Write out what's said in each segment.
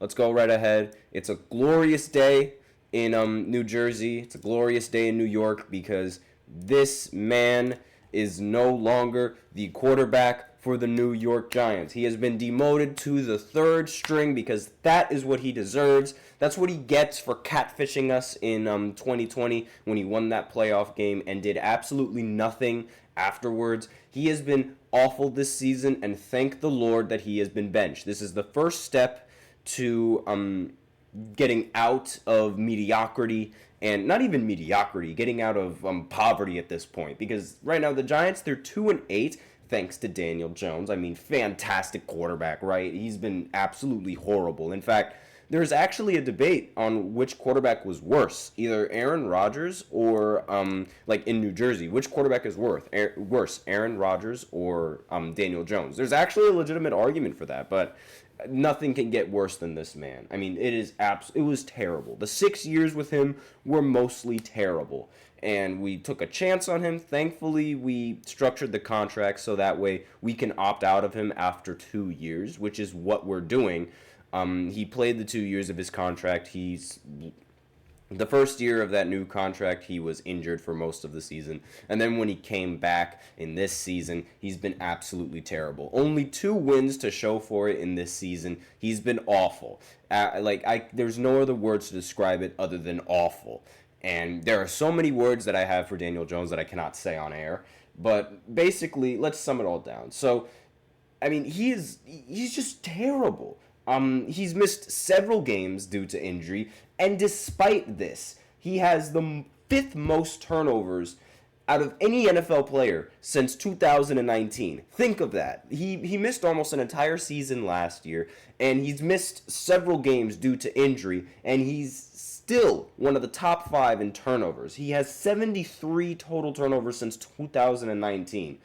Let's go right ahead. It's a glorious day in New Jersey. It's a glorious day in New York because this man is no longer the quarterback for the New York Giants. He has been demoted to the third string because that is what he deserves. That's what he gets for catfishing us in 2020 when he won that playoff game and did absolutely nothing afterwards. He has been awful this season, and thank the Lord that he has been benched. This is the first step to getting out of mediocrity, and not even mediocrity, getting out of poverty at this point. Because right now the Giants, they're 2-8 thanks to Daniel Jones. I mean, fantastic quarterback, right? He's been absolutely horrible. In fact, there's actually a debate on which quarterback was worse, either Aaron Rodgers or like in New Jersey, which quarterback is worse, Aaron Rodgers or Daniel Jones. There's actually a legitimate argument for that, but nothing can get worse than this man. I mean, it was terrible. The 6 years with him were mostly terrible. And we took a chance on him. Thankfully, we structured the contract so that way we can opt out of him after 2 years, which is what we're doing. He played the 2 years of his contract. The first year of that new contract, he was injured for most of the season. And then when he came back in this season, he's been absolutely terrible. Only 2 wins to show for it in this season. He's been awful. There's no other words to describe it other than awful. And there are so many words that I have for Daniel Jones that I cannot say on air. But basically, let's sum it all down. So, I mean, he's just terrible. He's missed several games due to injury, and despite this, he has the 5th most turnovers out of any NFL player since 2019. Think of that. He missed almost an entire season last year, and he's missed several games due to injury, and he's still one of the top 5 in turnovers. He has 73 total turnovers since 2019.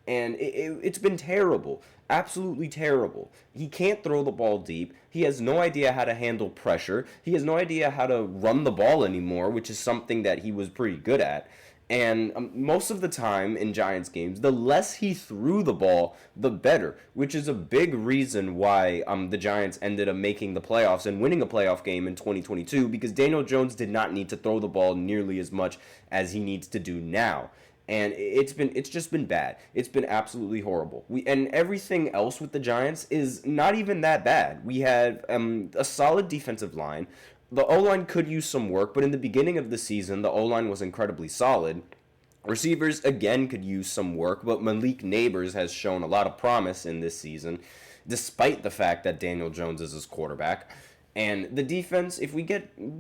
And it's been terrible. Absolutely terrible. He can't throw the ball deep. He has no idea how to handle pressure. He has no idea how to run the ball anymore, which is something that he was pretty good at. And most of the time in Giants games, the less he threw the ball, the better, which is a big reason why the Giants ended up making the playoffs and winning a playoff game in 2022, because Daniel Jones did not need to throw the ball nearly as much as he needs to do now. And it's just been bad. It's been absolutely horrible. And everything else with the Giants is not even that bad. We had a solid defensive line. The O-line could use some work, but in the beginning of the season, the O-line was incredibly solid. Receivers, again, could use some work, but Malik Neighbors has shown a lot of promise in this season, despite the fact that Daniel Jones is his quarterback. And the defense, we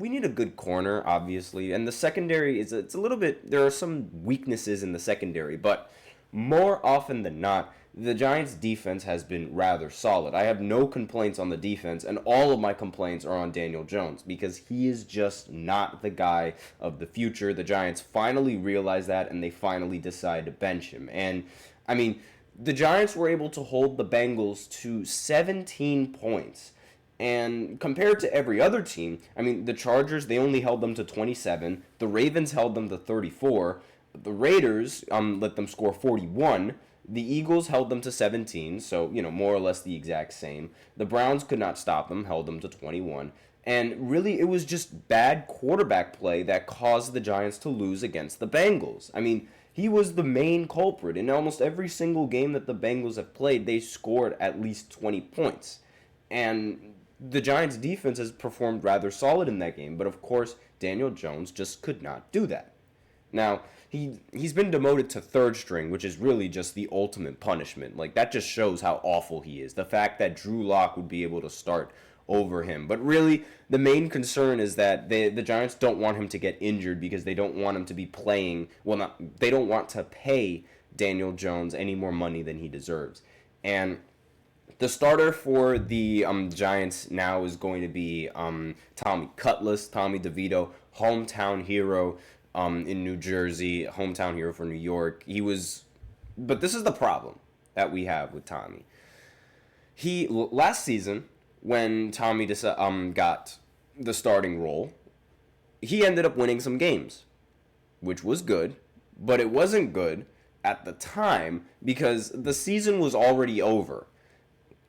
need a good corner, obviously. And the secondary it's a little bit, there are some weaknesses in the secondary, but more often than not, the Giants' defense has been rather solid. I have no complaints on the defense, and all of my complaints are on Daniel Jones, because he is just not the guy of the future. The Giants finally realize that, and they finally decide to bench him. And, I mean, the Giants were able to hold the Bengals to 17 points. And compared to every other team, I mean, the Chargers, they only held them to 27. The Ravens held them to 34. The Raiders let them score 41. The Eagles held them to 17, so, more or less the exact same. The Browns could not stop them, held them to 21. And really, it was just bad quarterback play that caused the Giants to lose against the Bengals. I mean, he was the main culprit. In almost every single game that the Bengals have played, they scored at least 20 points. And the Giants' defense has performed rather solid in that game, but of course, Daniel Jones just could not do that. Now, he's been demoted to third string, which is really just the ultimate punishment. Like, that just shows how awful he is. The fact that Drew Lock would be able to start over him. But really, the main concern is that the Giants don't want him to get injured because they don't want him to be playing, they don't want to pay Daniel Jones any more money than he deserves. And the starter for the Giants now is going to be Tommy Cutlass, Tommy DeVito, hometown hero in New Jersey, hometown hero for New York. But this is the problem that we have with Tommy. Last season, when Tommy got the starting role, he ended up winning some games, which was good, but it wasn't good at the time because the season was already over.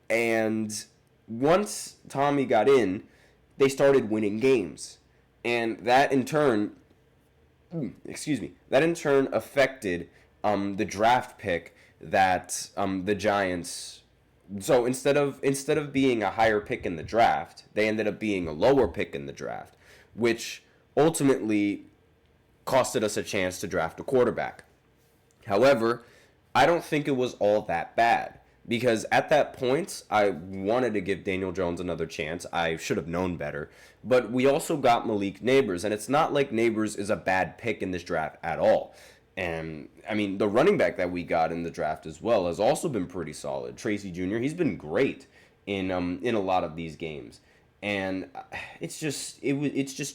And once Tommy got in, they started winning games. And that in turn, that in turn affected the draft pick that the Giants. So instead of being a higher pick in the draft, they ended up being a lower pick in the draft, which ultimately costed us a chance to draft a quarterback. However, I don't think it was all that bad because at that point, I wanted to give Daniel Jones another chance. I should have known better. But we also got Malik Nabers, and it's not like Nabers is a bad pick in this draft at all. And, I mean, the running back that we got in the draft as well has also been pretty solid. Tracy Jr., he's been great in a lot of these games. And it's just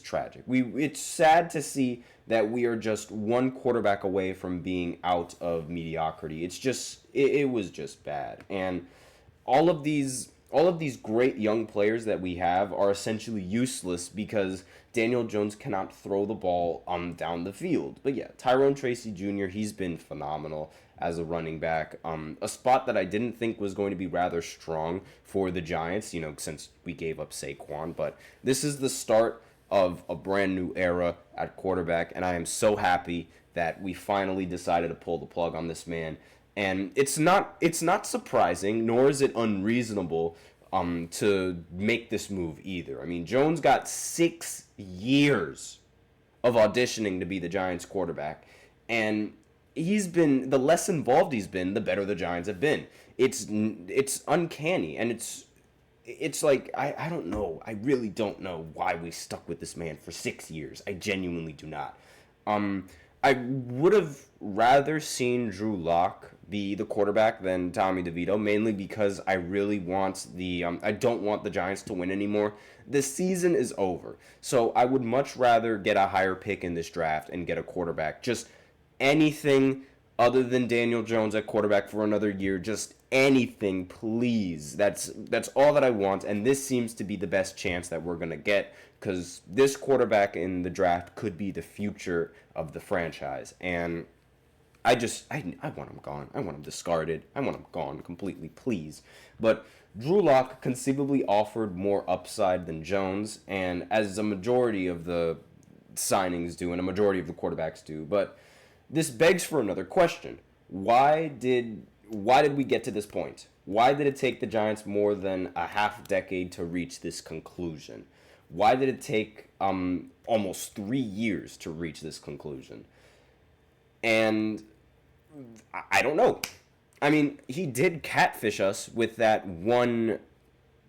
tragic. It's sad to see that we are just one quarterback away from being out of mediocrity. It was just bad. And all of these great young players that we have are essentially useless because Daniel Jones cannot throw the ball down the field. But yeah, Tyrone Tracy Jr., he's been phenomenal as a running back. A spot that I didn't think was going to be rather strong for the Giants, since we gave up Saquon. But this is the start of a brand new era at quarterback, and I am so happy that we finally decided to pull the plug on this man. And it's not surprising, nor is it unreasonable to make this move either. I mean, Jones got 6 years of auditioning to be the Giants quarterback, and the less involved he's been, the better the Giants have been. It's uncanny, and it's like I don't know. I really don't know why we stuck with this man for 6 years. I genuinely do not. I would have rather seen Drew Lock be the quarterback than Tommy DeVito, mainly because I really want I don't want the Giants to win anymore. The season is over, so I would much rather get a higher pick in this draft and get a quarterback. Just anything other than Daniel Jones at quarterback for another year. Just anything, please. That's all that I want, and this seems to be the best chance that we're going to get because this quarterback in the draft could be the future of the franchise. And I want him gone. I want him discarded. I want him gone completely, please. But Drew Lock conceivably offered more upside than Jones, and as a majority of the signings do and a majority of the quarterbacks do. But this begs for another question. Why did we get to this point? Why did it take the Giants more than a half decade to reach this conclusion? Why did it take almost 3 years to reach this conclusion? And I don't know. I mean, he did catfish us with that one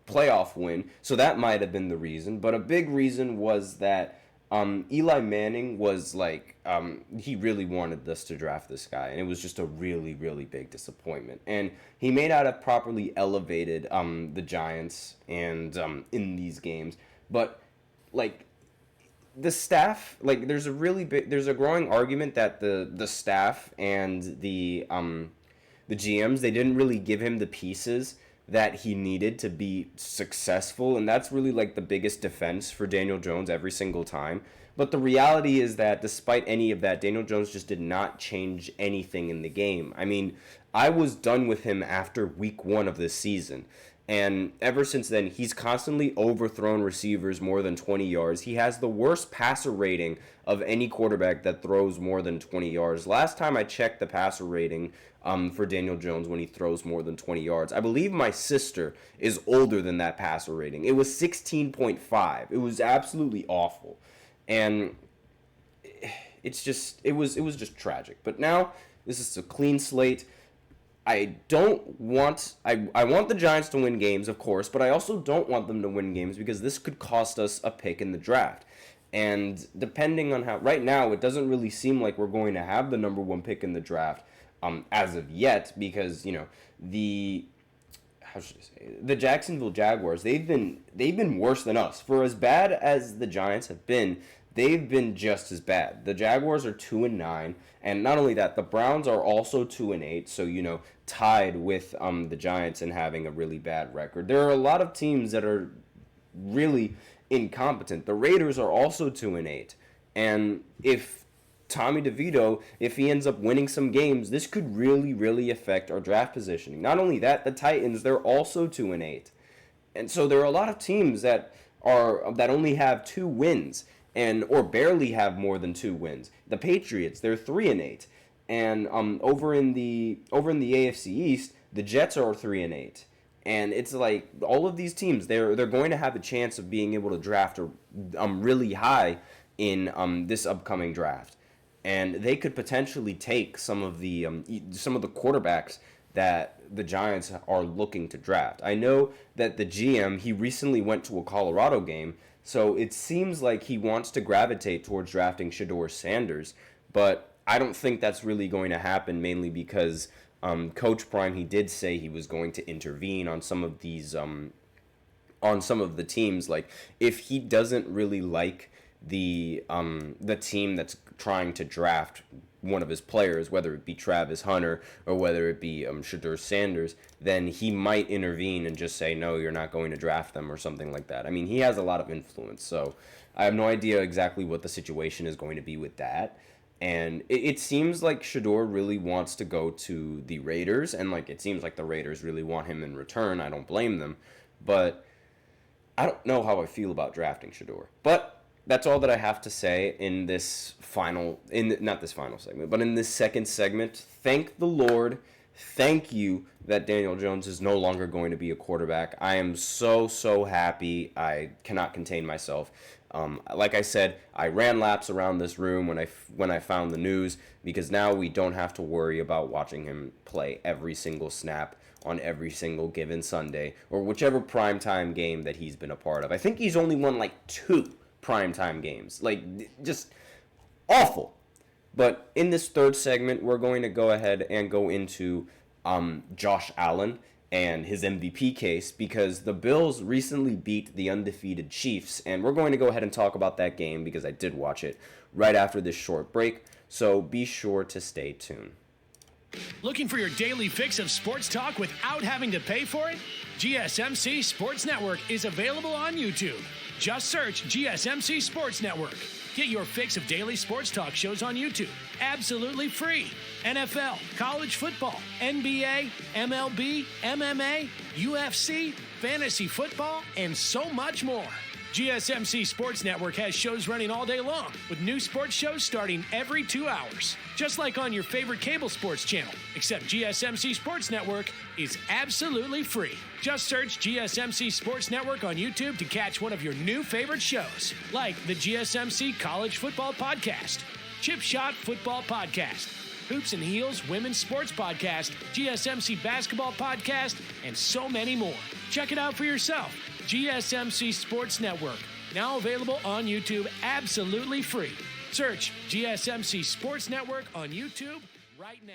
playoff win, so that might have been the reason. But a big reason was that Eli Manning was like, he really wanted us to draft this guy, and it was just a really, really big disappointment. And he may not have properly elevated the Giants and in these games, but like the staff, like there's a growing argument that the staff and the GMs, they didn't really give him the pieces that he needed to be successful, and that's really like the biggest defense for Daniel Jones every single time. But the reality is that despite any of that, Daniel Jones just did not change anything in the game. I mean, I was done with him after week 1 of this season. And ever since then, he's constantly overthrown receivers more than 20 yards. He has the worst passer rating of any quarterback that throws more than 20 yards. Last time I checked the passer rating for Daniel Jones when he throws more than 20 yards, I believe my sister is older than that passer rating. It was 16.5. It was absolutely awful. And it was just tragic. But now, this is a clean slate. I want the Giants to win games, of course, but I also don't want them to win games because this could cost us a pick in the draft. And depending on how, right now, it doesn't really seem like we're going to have the number 1 pick in the draft as of yet because, the Jacksonville Jaguars, they've been worse than us. For as bad as the Giants have been, they've been just as bad. The Jaguars are 2-9, and not only that, the Browns are also 2-8. So tied with the Giants and having a really bad record. There are a lot of teams that are really incompetent. The Raiders are also 2-8, and if Tommy DeVito, if he ends up winning some games, this could really, really affect our draft positioning. Not only that, the Titans, they're also 2-8. And so there are a lot of teams that only have 2 wins or barely have more than 2 wins. The Patriots, they're 3-8. And over in the AFC East, the Jets are 3-8. And it's like all of these teams, they're going to have a chance of being able to draft really high in this upcoming draft. And they could potentially take some of the quarterbacks that the Giants are looking to draft. I know that the GM, he recently went to a Colorado game, so it seems like he wants to gravitate towards drafting Shedeur Sanders, but I don't think that's really going to happen, mainly because Coach Prime, he did say he was going to intervene on some of these on some of the teams. Like, if he doesn't really like the team that's trying to draft one of his players, whether it be Travis Hunter or whether it be Shedeur Sanders, then he might intervene and just say, no, you're not going to draft them or something like that. I mean, he has a lot of influence, so I have no idea exactly what the situation is going to be with that. And it seems like Shedeur really wants to go to the Raiders, and like it seems like the Raiders really want him in return. I don't blame them, but I don't know how I feel about drafting Shedeur. But that's all that I have to say in this not this final segment, but in this second segment. Thank the Lord. Thank you that Daniel Jones is no longer going to be a quarterback. I am so happy. I cannot contain myself. Like I said, I ran laps around this room when I found the news, because now we don't have to worry about watching him play every single snap on every single given Sunday, or whichever primetime game that he's been a part of. I think he's only won like 2 primetime games. Like, just awful. But in this third segment, we're going to go ahead and go into Josh Allen and his MVP case, because the Bills recently beat the undefeated Chiefs, and we're going to go ahead and talk about that game because I did watch it right after this short break, so be sure to stay tuned. Looking for your daily fix of sports talk without having to pay for it? GSMC Sports Network is available on YouTube. Just search GSMC Sports Network. Get your fix of daily sports talk shows on YouTube, absolutely free. NFL, college football, NBA, MLB, MMA, UFC, fantasy football, and so much more. GSMC Sports Network has shows running all day long, with new sports shows starting every 2 hours. Just like on your favorite cable sports channel, except GSMC Sports Network is absolutely free. Just search GSMC Sports Network on YouTube to catch one of your new favorite shows, like the GSMC College Football Podcast, Chip Shot Football Podcast, Hoops and Heels Women's Sports Podcast, GSMC Basketball Podcast, and so many more. Check it out for yourself. GSMC Sports Network, now available on YouTube absolutely free. Search GSMC Sports Network on YouTube right now.